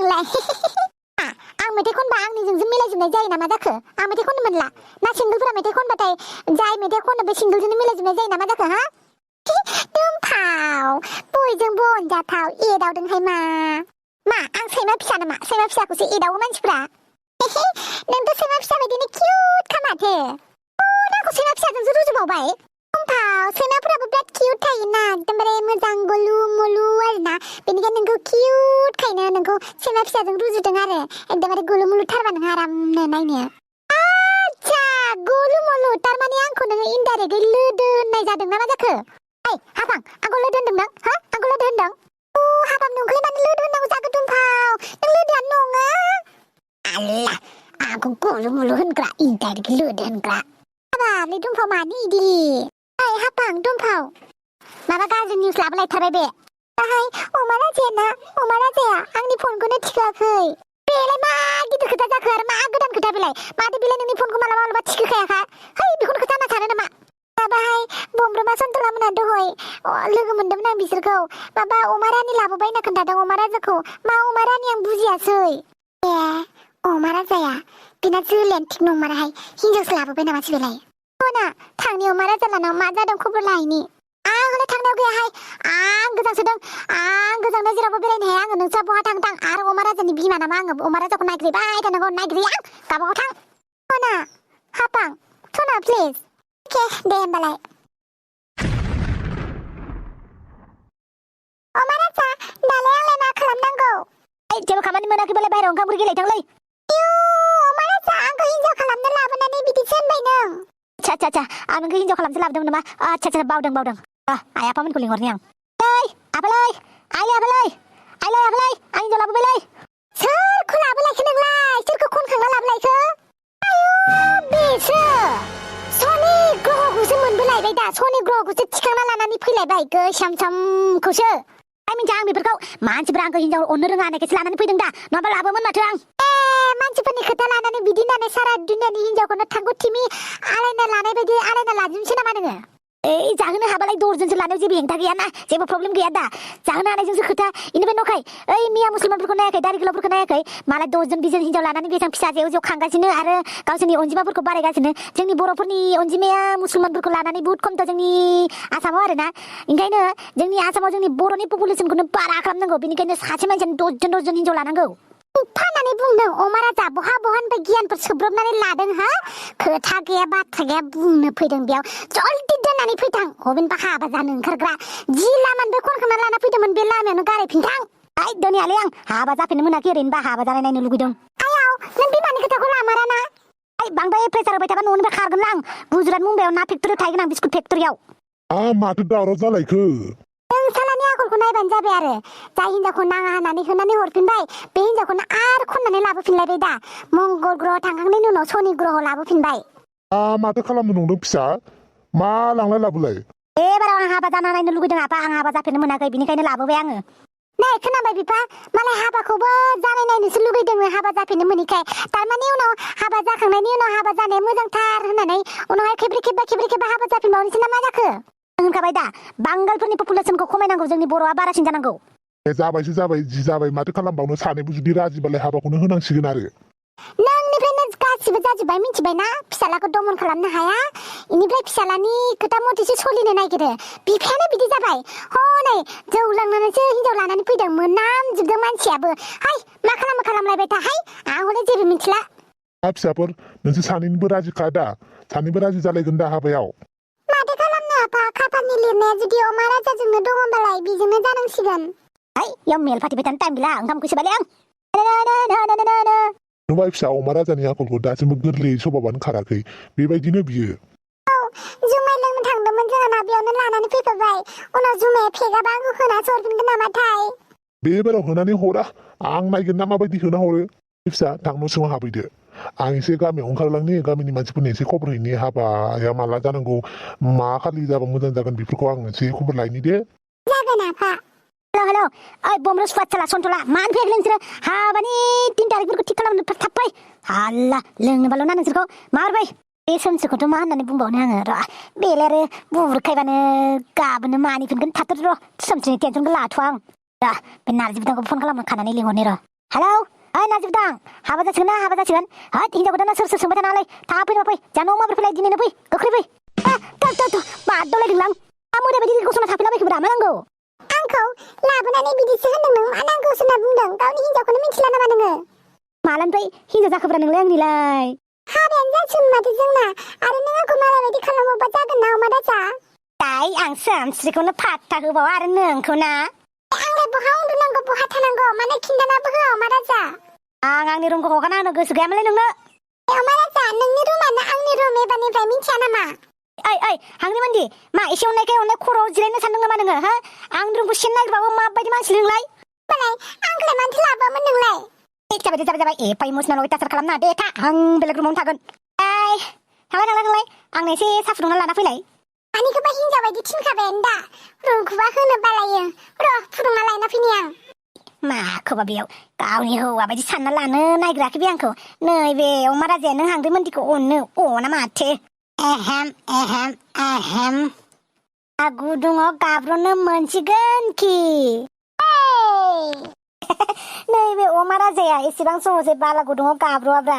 नोंलाय आं मेथाइ खनबा आंनिजोंसो मिलायजोबनाय जायो नामा जाखो आं मेथाइ खननो मोनला ना सिंगोलफोरा मेथाइ खनबाथाय जाय मेथाइ खनो बे सिंगोलजोंनो मिलायजोबनाय जायो नामा जाखो हा दुमफाव बयजोंबो अनजाथाव एदावदोंहाय मा आं सैमा फिसा नामा सैमा फिसाखौसो एदावो मानसिफ्रा नोंथ' सैमा फिसा बायदिनो किउट खा माथो नांखौ सैमा फिसाजोंसो रुजुबावबाय दुमफाव सैमाफोराबो बिराद किउट थायोना एकदमबारे मोजां गलु मलु आरोना बेनिखायनो नोंखौ किउट खायनो नोंखौ सैमा फिसाजों रुजुदों आरो एकदमबारे गलु मलु थारबा नों आरामनो नायनो आच्छा गलु मलु थारमाने आंखौ नोङो इनडाइरेक्टयै लोदो होननाय जादों ना मा जाखो हाबां आंखौ लोदो होनदों नों हा आंखौ लोदो होनदों हाबां नोंखौलाय मानो लोदो होननांगौ जाखो दुमफाव नों लोदोआनो नङा आल्ला आंखौ गलु मलु होनग्रा इनडाइरेक्टयै लोदो होनग्रा हाबालै दुमफाव मानो इदि हाबां दुमफाव माबा गाज्रि निउस लाबोलायथारबाय बे दाहाय अमा राजाया आंनि फनखौनो थिखोआखै बेलाय मा गिदिर खोथा जाखो आरो मा गोदान खोथा बेलाय माथो बेलाय नोंनि फनखौ मालाबा थिखोखायाखा बेखौनो खोथा होनना सानो नामा माबाहाय बमब्रमा सन्तला मोना दहाय लोगो मोनदोंमोन आं बिसोरखौ माबा अमा रानि लाबोबाय होनना खोन्थादों अमा राजाखौ मा अमा रानि आं बुजियासै अमा राजाया बेना जोलैयानो थिग नंमाराहाय हिनजावसो लाबोबाय नामासो बेलाय ना थांनि अमा राजा लानाव मा जादों खबर लाहैनि आं हले थांनायाव गैयाहाय आं गोजांसोदों आं गोजांना जेरावबो बेरायनो हाया आङो नोंस्रा बहा थां आरो अमा राजानि बिमा नामा आङो अमा राजाखौ नायग्रोबाय थानांगौ नायग्रोयो आं गावबागाव थां सना हाबां सना प्लिज अके दे होमबालाय अमा राजा दालाय आंलाय मा खालामनांगौ जेबो खामानि मोनाखैबालाय बाहेरायाव ओंखाम ओंख्रि गेलेथांलै अमा राजा आंखौ हिनजाव खालामनो लाबोनानै बिदिसो होनबाय नों आच्छा आं नोंखौ हिनजाव खालामसो लाबोदोंमोन नामा आच्छा बावदों आइ आफामोनखौ लिंहरनि आं आफालै आइलै आं हिनजाव लाबोबायलै सोरखौ लाबोलायखो नोंलाय सोरखौ खनखांना लाबोलायखो आयु बेसो सनि ग्रहखौसो मोनबोलायबाय दा सनि ग्रहखौसो थिखांना लानानै फैलायबाय गोसोमखौसो मिन्थिया आं बेफोरखौ मानसिफ्रा आंखौ हिनजाव अननो रोङा होननायखायसो लानानै फैदों दा नङाबा लाबोमोन माथो आं मानसिफोरनि खोथा लानानै बिदि होननानै सारा दुनियानि हिनजावखौनो थांगौ थिमि आलायना लानाय बायदि आलायना लाजोबनोसै नामा नोङो जाहोनो हाबालाय दर्जनसो लानायाव जेबो हेंथा गैयाना जेबो प्रब्लेम गैया दा जाहोनो हानायजोंसो खोथा इनिफ्राय नखाय मिया मुसलमानफोरखौ नायाखै दारि गोलावफोरखौ नायाखै मालाय 10 जन 20 जन हिनजाव लानानै बेसां फिसा जेव खांगासिनो आरो गावसोरनि अनजिमाफोरखौ बारायगासिनो जोंनि बर'फोरनि अनजिमाया मुसलमानफोरखौ लानानै बहुत खमथ' जोंनि आसामाव आरोना ओंखायनो जोंनि आसामाव जोंनि बर'नि पपुलेसनखौनो बारा खालामनांगौ बेनिखायनो सासे मानसियानो 10 जन हिनजाव लानांगौ फाननानै बुंदों अमा राजा बहानिफ्राय गियानफोर सोब्रबनानै लादों हा खोथा गैया बाथ्रा गैया बुंनो फैदों बेयाव जल्दि दोननानै फैथां हबिनबा हाबा जानो ओंखारग्रा जि लामानिफ्राय खनखांना लाना फैदोंमोन बे लामायावनो गारायफिनथां दोनैयालै आं हाबा जाफिननो मोनाखै ओरैनोबा हाबा जानाय नायनो लुगैदों आयाव नों बिमानि खोथाखौ लामाराना बांद्राय प्रेसार होबाय थाबा न'निफ्राय खारगोन आं गुजरात मुम्बाइआव ना फेक्टरि थाहैगोन आं बिस्कुट फेक्टरियाव माथो दावराव जालायखो नों सालानि आखलखौ नायबानो जाबाय आरो जाय हिनजावखौ नाङा होनानै हरफिनबाय बे हिनजावखौनो आरो खननानै लाबोफिनलायबाय दा मंगल ग्रह थांखांनायनि उनाव शनि ग्रह लाबोफिनबाय माथो खालामनो नंदों फिसा मा लांलाय लाबोलाय एबाराव आं हाबा जाना नायनो लुगैदों आफा आं हाबा जाफेरनो मोनाखै बिनिखायनो लाबोबाय आङो नै खोनाबाय बिफा मालाय हाबाखौबो जानाय नायनोसो लुगैदों हाबा जाफेरनो मोनैखाय थारमाने उनाव हाबा जाखांनायनि उनाव हाबा जानाया मोजांथार होननानै उनावहाय खेब्रे खेबा हाबा जाफिनबावनोसै ना मा जाखो होनखाबाय दा बांगालफोरनि पपुलेसनखौ खमायनांगौ जोंनि बर'आ बारासिन जानांगौ जाबाय माथो खालामबावनो सानैबो जुदि राजिबालाय हाबाखौनो होनांसिगोन आरो नोंनिफ्रायनो गासिबो जाजोब्बाय मिथिबायना फिसालाखौ दमन खालामनो हाया इनिफ्राय फिसालानि खोथा मथेसो सोलिनो नागिरो बिफायानो बिदि जाबाय हनै जौ लोंनानैसो हिनजाव लानानै फैदों मोनामजोबदों मानसियाबो हाय मा खालामलायबाय थाहाय आं हले जेबो मिथिला फिसाफोर नोंसोर सानैनिबो राजिखा दा सानैबो राजि जालायगोन दा हाबायाव माथो खालामनो आफा खाफालनि लिरनाया जुदि अमा राजाजोंनो दङ होमबालाय बेजोंनो जानांसिगोन याव मेल फाथिबाय थानो टाइम गैला ओंखामखौ सोबायलै आं नुबाय फिसा अमा राजानि आखलखौ दासिमबो गोरलैयै सभाबानो खाराखै बेबायदिनो बियो जुमाय लोंनो थांदोंमोन जोंहा बेयावनो लानानै फैफाबाय उनाव जुमाया फेगाबा आंखौ होनासो हरफिनगोन नामाथाय बे बाराव होनानै हरा आं नायगोन ना माबायदि होना हरो फिसा थां न' सिङाव हाबैदो आं एसे गामियाव ओंखारलांनि गामिनि मानसिफोरनो एसे खबर हैनि हाबाया माला जानांगौ मा खालि जाबा मोजां जागोन बेफोरखौ आं एसे खबर लायनि दे जागोन आफा हेलौ ओइ बमरस फाटला सन्तला मानो फैयाखै नोंसोरो हाबानि 3 तारिखफोरखौ थिग खालामनो थाब फै हाल्ला लोंनोबाल' ना नोंसोरखौ मारबाय बे सोमस्रिखौथ' मा होननानै बुंबावनो आङो र' बेलाय आरो बुरखायबानो गाबोनो मानि फिनगोन थाथ'र र' सोमस्रिनि टेनसनखौ लाथ'आ आं बे नारजि बिदांखौ फन खालामनो खानानै लिंहरनि र' हेलौ ओइ नाजिबदां हाबा जासिगोन ना हाबा जासिगोन होद हिनजाव गोदाना सोर सोंबाय थानाङालै थाब फैनो फै जानो माबोरै फैलाय दिनैनो फै गोख्रै फै बादलायदोंलां मोदै बायदि गसंना थाफैलाबायखोब्रा मा नांगौ आंखौ लाबोनानै बिदिसो होनदों नों मा नांगौसो होनना बुंदों गावनि हिनजावखौनो मिथिला नामा नोङो मालानिफ्राय हिनजाव जाखोब्रा नोंलाय आंनिलाय हाबायानो जासिगोन माथो जोंना आरो नों आंखौ मालाबायदि खालामोबा जागोन ना अमा राजा दाय आं सोमस्रिखौनो फात्ता होबावा आरो नोंखौ ना आंलाय बहा उन्दुनांगौ बहा थानांगौ माने खिन्थानाबो होआ अमा राजा आं आंनि रुमखौ हगारना होनो गोसो गैयामोनलै नोंनो अमा राजा नोंनि रुमानो आंनि रुम एबारनिफ्राय मिथिया नामा ओइ हांग्रिमोनदि मा एसे अननायखाय अननाय खर'आव जिरायनो सानदों नामा नोङो हा आंनि रुमखौ सेन नागिरबाबो माबायदि मानसि नोंलाय होमबालाय आंखौलाय मानोथो लाबोआमोन नोंलाय जाबाय एफा इमसनेल अयथासार खालामना दे था आं बेलेग रुमावनो थागोन थांलाय आंनो एसे साहा फुदुंना लाना फैलाय मानिखौबा हिनजाव बायदि थिनखाबायानो दा रुमखौबा होनो बालायो र' फुदुंना लायना फैनि आं माखौबा बेयाव गावनि हौवा बायदि सानना लानो नायगिराखै बे आंखौ नैबे अमा राजाया नों हांग्रिमोनदिखौ अनो अना माथो एहेम गुदुङाव गाब्र'नो मोनसिगोन कि नैबे अमा राजाया एसेबां सहजै बाला गुदुङाव गाब्र'आब्रा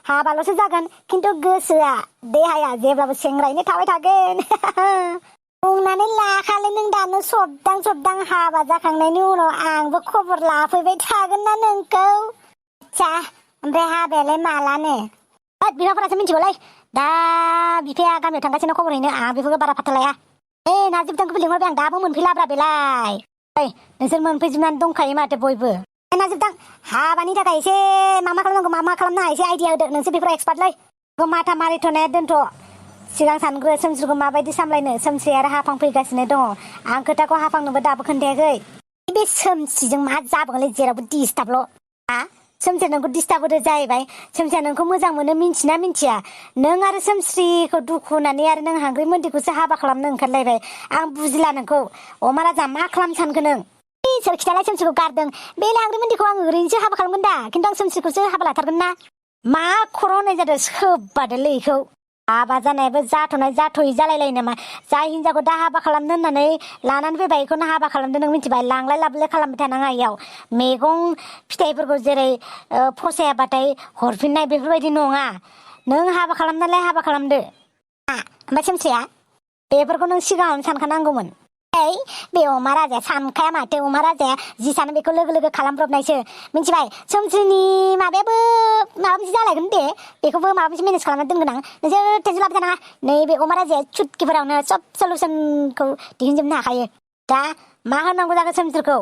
हाबाल'सो जागोन खिन्थु गोसोआ देहाया जेब्लाबो सेंग्रायैनो थाबाय थागोन बुंनानै लाखालै नों दानो सबदां हाबा जाखांनायनि उनाव आंबो खबर लाफैबाय थागोन ना नोंखौ आच्छा ओमफ्राय हाबायालाय मालानो बिफाफोरासो मिथिगौलै दा बिफाया गामियाव थांगासिनो खबर हैनो आं बेफोरखौ बारा फात्ता लाया नाजिबदांखौबो लिंहरबाय आं दाबो मोनफैलाब्रा बेलाय नोंसोर मोनफैजोबनानै दंखायो माथो बयबो नाजिबदां हाबानि थाखाय एसे मा खालामनांगौ मा खालामनाङा एसे आइडिया होदो नोंसोर बेफोराव एक्सपार्टलै माथा मारिथ'नाया दोनथ' सिगां सानग्रो सोमस्रिखौ माबायदि सामलायनो सोमस्रि आरो हाफां फैगासिनो दङ आं खोथाखौ हाफांनोबो दाबो खोन्थायाखै बे सोमस्रिजों मा जाबांलै जेरावबो डिस्टार्बल' सोमस्रिया नोंखौ डिस्टार्ब होदो जाहैबाय सोमस्रिया नोंखौ मोजां मोनो मिन्थिना मिन्थिया नों आरो सोमस्रिखौ दुखु होनानै आरो नों हांग्रिमोनदिखौसो हाबा खालामनो ओंखारलायबाय आं बुजिला नोंखौ अमा राजा मा खालामनो सानखो नों सोर खिथालाय सोमस्रिखौ गारदों बे हांग्रिमोनदिखौ आं ओरैनोसो हाबा खालामगोन दा खिन्थु आं सोमस्रिखौसो हाबा लाथारगोन ना मा खर' होनाय जादों सोबादोलै इखौ हाबा जानायबो जाथ'नाय जाथ'यै जालायलायो नामा जाय हिनजावखौ दा हाबा खालामनो होननानै लानानै फैबाय बेखौनो हाबा खालामदो नों मिथिबाय लांलाय लाबोलाय खालामबाय थानाङा इयाव मैगं फिथाइफोरखौ जेरै फसायाबाथाय हरफिननाय बेफोरबायदि नङा नों हाबा खालामनालाय हाबा खालामदो ओमफ्राय सोमस्रिया बेफोरखौ नों सिगाङावनो सानखानांगौमोन बे अमा राजाया सानखाया माथो अमा राजाया जि सानो बेखौ लोगो खालामब्रबनायसो मिथिबाय सोमस्रिनि माबायाबो माबा मोनसे जालायगोन दे बेखौबो माबा मोनसे मेनेज खालामना दोनगोन आं नोंसोर टेनसन लाबाय थानाङा नैबे अमा राजाया चुटकिफोरावनो सब सलुसनखौ दिहुनजोबनो हाखायो दा मा होनांगौ जाखो सोमस्रिखौ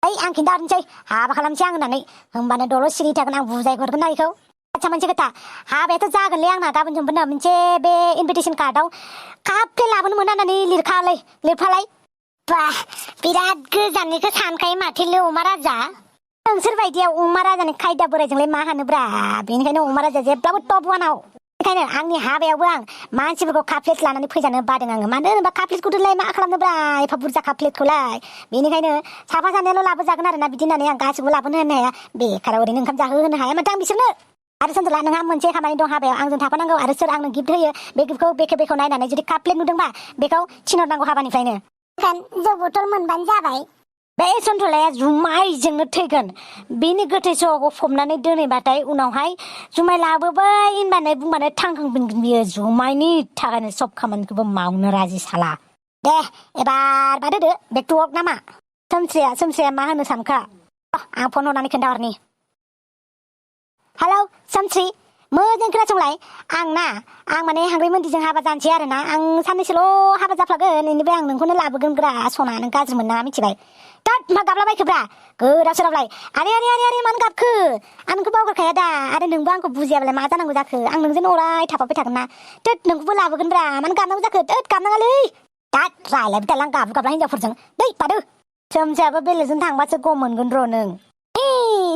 आं खिन्थाहरनोसै हाबा खालामसै आं होननानै होमबानो दल' सिरि थागोन आं बुजायहरगोन ना बेखौ आच्छा मोनसे खोथा हाबायाथ' जागोनलै आंना गाबोन समफोरनो मोनसे बे इनभिटेसन कार्डआव काप प्लेट लाबोनो मोना होननानै लिरफालाय बा बिराद गोजाननिखौ सानखायो माथो अमा राजा नोंसोर बायदिया अमा राजानि खायदा बोरायजोंलाय मा हानोब्रा बेनिखायनो अमा राजाया जेब्लाबो टप वानाव बेखायनो आंनि हाबायावबो आं मानसिफोरखौ काप प्लेट लानानै फैजानो बादों आङो मानो होनोबा काप प्लेटखौथ'लाय मा खालामनोब्रा एफा बुरजा काप प्लेटखौलाय बेनिखायनो साफा सानैयाल' लाबोजागोन आरोना बिदि होननानै आं गासिबो लाबोनो होनो हाया बेखाराव ओरैनो ओंखाम जाहोनो हाया माथो आं बिसोरनो आरो सोंदोला नोंहा मोनसे खामानि दं हाबायाव आंजों थाफानांगौ आरो सोर आंनो गिफ्ट होयो बे गिफ्टखौ बेखे नायनानै जुदि काप प्लेट नुदोंबा बेखौ थिनहरनांगौ हाबानिफ्रायनो जौ बथल मोनबानो जाबाय बे सन्थलाया जुमायजोंनो थैगोन बेनि गोथै सहखौ फबनानै दोनैबाथाय उनावहाय जुमाय लाबोबाय होनबानो बुंबानो थांखांफिनगोन बियो जुमायनि थाखायनो सब खामानिखौबो मावनो राजि साला दे एबार बाद होदो बेक टु वर्क नामा सोमस्रिया मा होनो सानखा आं फन हरनानै खोन्थाहरनि हेलौ सोमस्रि मोजां खोनासंलाय आं माने हांग्रिमोनदिजों हाबा जानोसै आरोना आं साननैसोल' हाबा जाफ्लागोन बेनिफ्राय आं नोंखौनो लाबोगोन ग्रा सना नों गाज्रि मोना मिथिबाय तात मा गाबलाबायखोब्रा गोदाव सोरावलाय आरे मानो गाबखो आं नोंखौ बावगारखाया दा आरो नोंबो आंखौ बुजियाबालाय मा जानांगौ जाखो आं नोंजों अराय थाफाबाय थागोन ना तात नोंखौबो लाबोगोनब्रा मानो गाबनांगौ जाखो तात गाबनाङालै तात रायलायबाय थाला आं गाबला हिनजावफोरजों दै बादो सोमसियाबो बेलेगजों थांबासो गम मोनगोन र' नों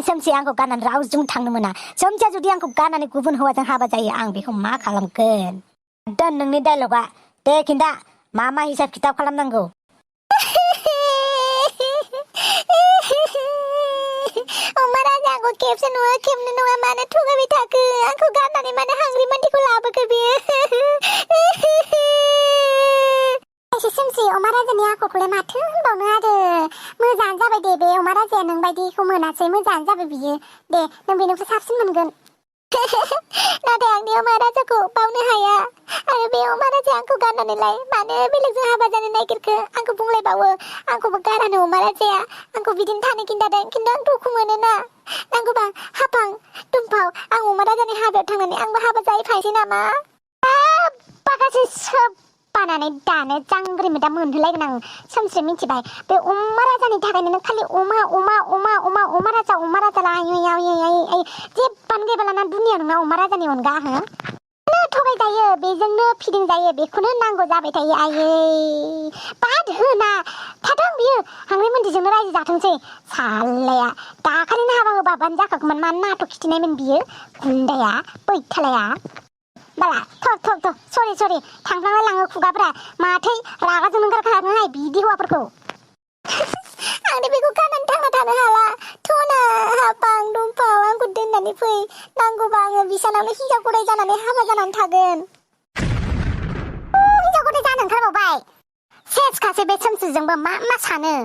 सोमसिया आंखौ गारनानै रावजों थांनो मोना सोमसिया जुदि आंखौ गारनानै गुबुन हौवाजों हाबा जायो आं बेखौ मा खालामगोन दोन नोंनि डायलगा दे खिन्था मा हिसाब खिथाब खालामनांगौ अमा राजा आंखौ खेबसे नङा खेबनै नङा मानो थगायबाय थाखो आंखौ गारनानै मानो हांग्रिमोनदिखौ लाबोखो बियो सोमसि सोमस्रि अमा राजानि आखलखौलाय माथो होनबावनो आरो मोजाङानो जाबाय दे बे अमा राजाया नोंबायदिखौ मोनासै मोजाङानो जाबाय बियो दे नों बेनिफ्राय साबसिन मोनगोन नाथाय आंनि अमा राजाखौ बावनो हाया आरो बे अमा राजाया आंखौ गारनानैलाय मानो बेलेगजों हाबा जानो नागिरखो आंखौ बुंलायबावो आंखौबो गारानो अमा राजाया आंखौ बिदिनो थानो खिन्थादों खिन्थु आं दुखु मोनोना नांगौबा हाफां दुमफाव आं अमा राजानि हाबायाव थांनानै आंबो हाबा जाहैफानोसै नामा बागासै सोब बानानै दानो जांग्रि मोदा मोनहोलायगोन आं सोमस्रि मिथिबाय बे अमा राजानि थाखायनो नों खालि अमा राजा लाय जेब्बानो गैबालाना दुनिया नोंना अमा राजानि अनगा हो थगायजायो बेजोंनो फिदिं जायो बेखौनो नांगौ जाबाय थायो आयै बाद होना थाथों बियो हांले मोनदिजोंनो रायजो जाथोंसै सालाया दाखालिनो हाबा होबाबानो जाखागौमोन मानो नाथ' खिथिनायमोन बियो गुन्दाया बैथालाया बाला थ' सरि थांफ्लांलाय लाङो खुगाफ्रा माथो रागाजों ओंखारखाङोहाय बिदि हौवाफोरखौ आं बेखौ गारनानै थांना थानो हाला थ'ना हाफां दुमफाव आंखौ दोननानै फै नांगौबा आङो बिसानावनो हिनजाव गदाय जानानै हाबा जानानै थागोन हिनजाव गदाय जानो ओंखारबावबाय सेसखासै बे सोमस्रिजोंबो मा सानो